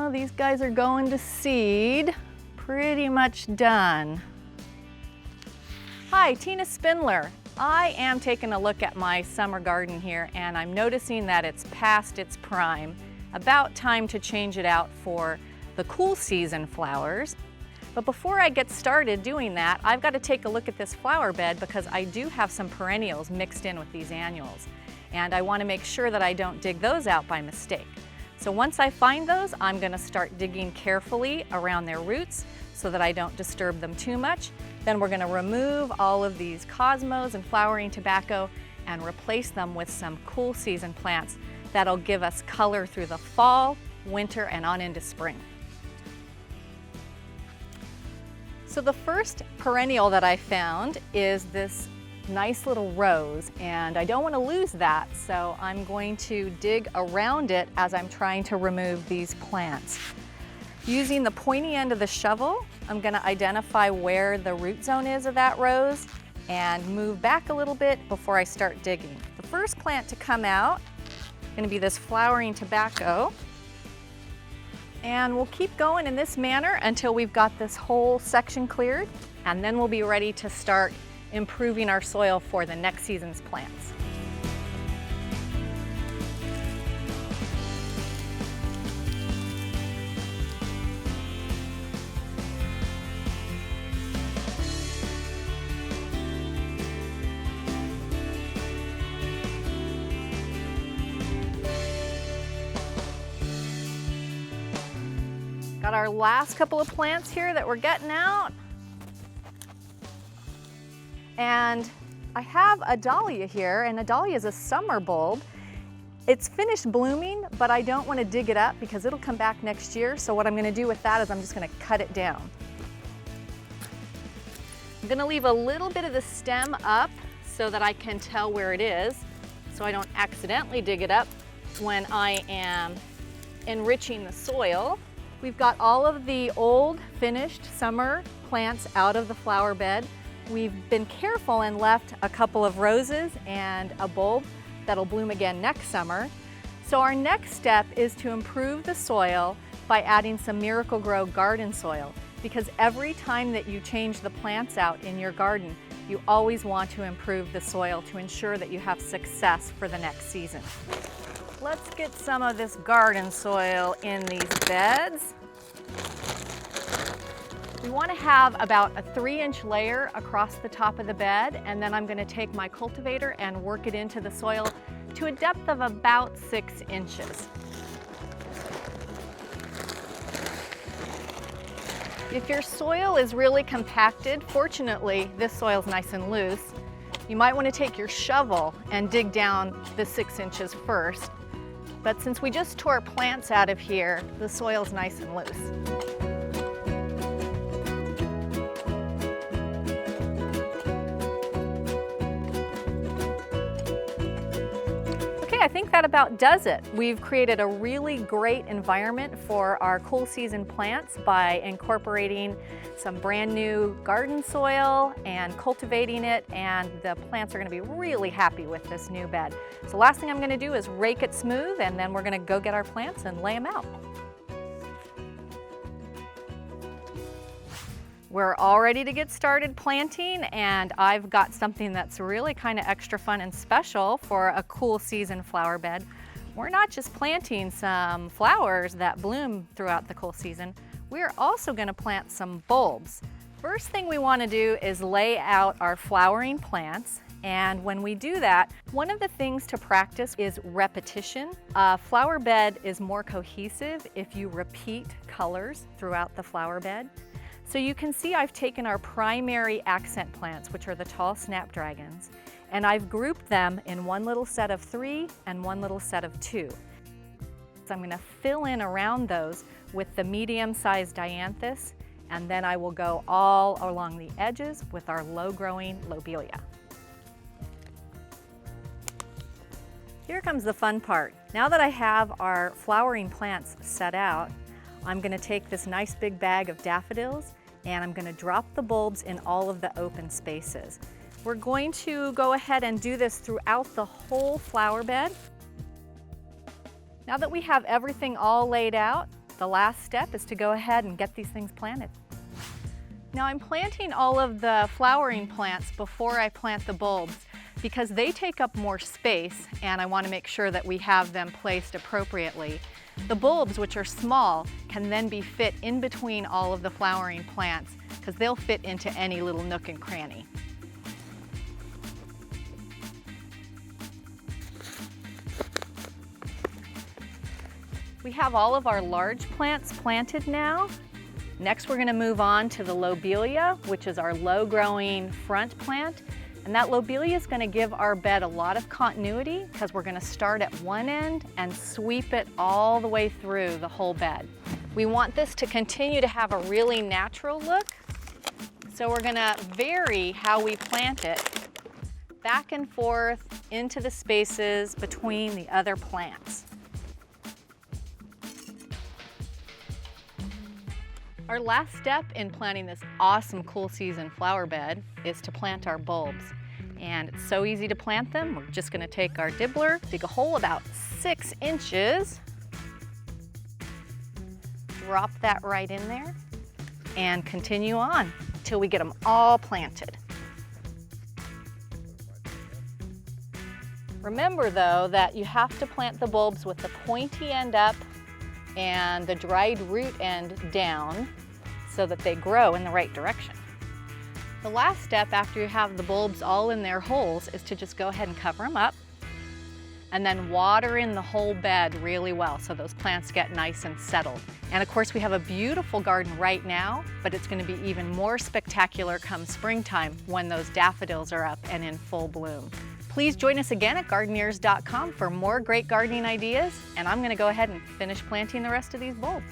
Now these guys are going to seed. Pretty much done. Hi, Teena Spindler. I am taking a look at my summer garden here, and I'm noticing that it's past its prime. About time to change it out for the cool season flowers. But before I get started doing that, I've got to take a look at this flower bed because I do have some perennials mixed in with these annuals. And I want to make sure that I don't dig those out by mistake. So once I find those, I'm going to start digging carefully around their roots so that I don't disturb them too much. Then we're going to remove all of these cosmos and flowering tobacco and replace them with some cool season plants that'll give us color through the fall, winter, and on into spring. So the first perennial that I found is this nice little rose, and I don't want to lose that, so I'm going to dig around it as I'm trying to remove these plants. Using the pointy end of the shovel, I'm going to identify where the root zone is of that rose and move back a little bit before I start digging. The first plant to come out is going to be this flowering tobacco. And we'll keep going in this manner until we've got this whole section cleared, and then we'll be ready to start improving our soil for the next season's plants. Got our last couple of plants here that we're getting out. And I have a dahlia here, and a dahlia is a summer bulb. It's finished blooming, but I don't want to dig it up because it'll come back next year. So what I'm going to do with that is I'm just going to cut it down. I'm going to leave a little bit of the stem up so that I can tell where it is, so I don't accidentally dig it up when I am enriching the soil. We've got all of the old finished summer plants out of the flower bed. We've been careful and left a couple of roses and a bulb that'll bloom again next summer. So our next step is to improve the soil by adding some Miracle-Gro garden soil, because every time that you change the plants out in your garden, you always want to improve the soil to ensure that you have success for the next season. Let's get some of this garden soil in these beds. We want to have about a 3-inch layer across the top of the bed, and then I'm going to take my cultivator and work it into the soil to a depth of about 6 inches. If your soil is really compacted, fortunately this soil is nice and loose, you might want to take your shovel and dig down the 6 inches first. But since we just tore plants out of here, the soil's nice and loose. I think that about does it. We've created a really great environment for our cool season plants by incorporating some brand new garden soil and cultivating it, and the plants are going to be really happy with this new bed. So last thing I'm going to do is rake it smooth, and then we're going to go get our plants and lay them out. We're all ready to get started planting, and I've got something that's really kind of extra fun and special for a cool season flower bed. We're not just planting some flowers that bloom throughout the cool season, we're also going to plant some bulbs. First thing we want to do is lay out our flowering plants, and when we do that, one of the things to practice is repetition. A flower bed is more cohesive if you repeat colors throughout the flower bed. So you can see I've taken our primary accent plants, which are the tall snapdragons, and I've grouped them in one little set of 3 and one little set of 2. So I'm going to fill in around those with the medium-sized dianthus, and then I will go all along the edges with our low-growing lobelia. Here comes the fun part. Now that I have our flowering plants set out, I'm going to take this nice big bag of daffodils and I'm going to drop the bulbs in all of the open spaces. We're going to go ahead and do this throughout the whole flower bed. Now that we have everything all laid out, The last step is to go ahead and get these things planted. Now I'm planting all of the flowering plants before I plant the bulbs because they take up more space and I want to make sure that we have them placed appropriately. The bulbs, which are small, can then be fit in between all of the flowering plants because they'll fit into any little nook and cranny. We have all of our large plants planted now. Next, we're going to move on to the lobelia, which is our low-growing front plant. And that lobelia is going to give our bed a lot of continuity because we're going to start at one end and sweep it all the way through the whole bed. We want this to continue to have a really natural look, so we're going to vary how we plant it back and forth into the spaces between the other plants. Our last step in planting this awesome cool season flower bed is to plant our bulbs. And it's so easy to plant them. We're just gonna take our dibbler, dig a hole about 6 inches, drop that right in there, and continue on until we get them all planted. Remember though that you have to plant the bulbs with the pointy end up and the dried root end down so that they grow in the right direction. The last step after you have the bulbs all in their holes is to just go ahead and cover them up and then water in the whole bed really well so those plants get nice and settled. And of course we have a beautiful garden right now, but it's going to be even more spectacular come springtime when those daffodils are up and in full bloom. Please join us again at Gardeniers.com for more great gardening ideas, and I'm going to go ahead and finish planting the rest of these bulbs.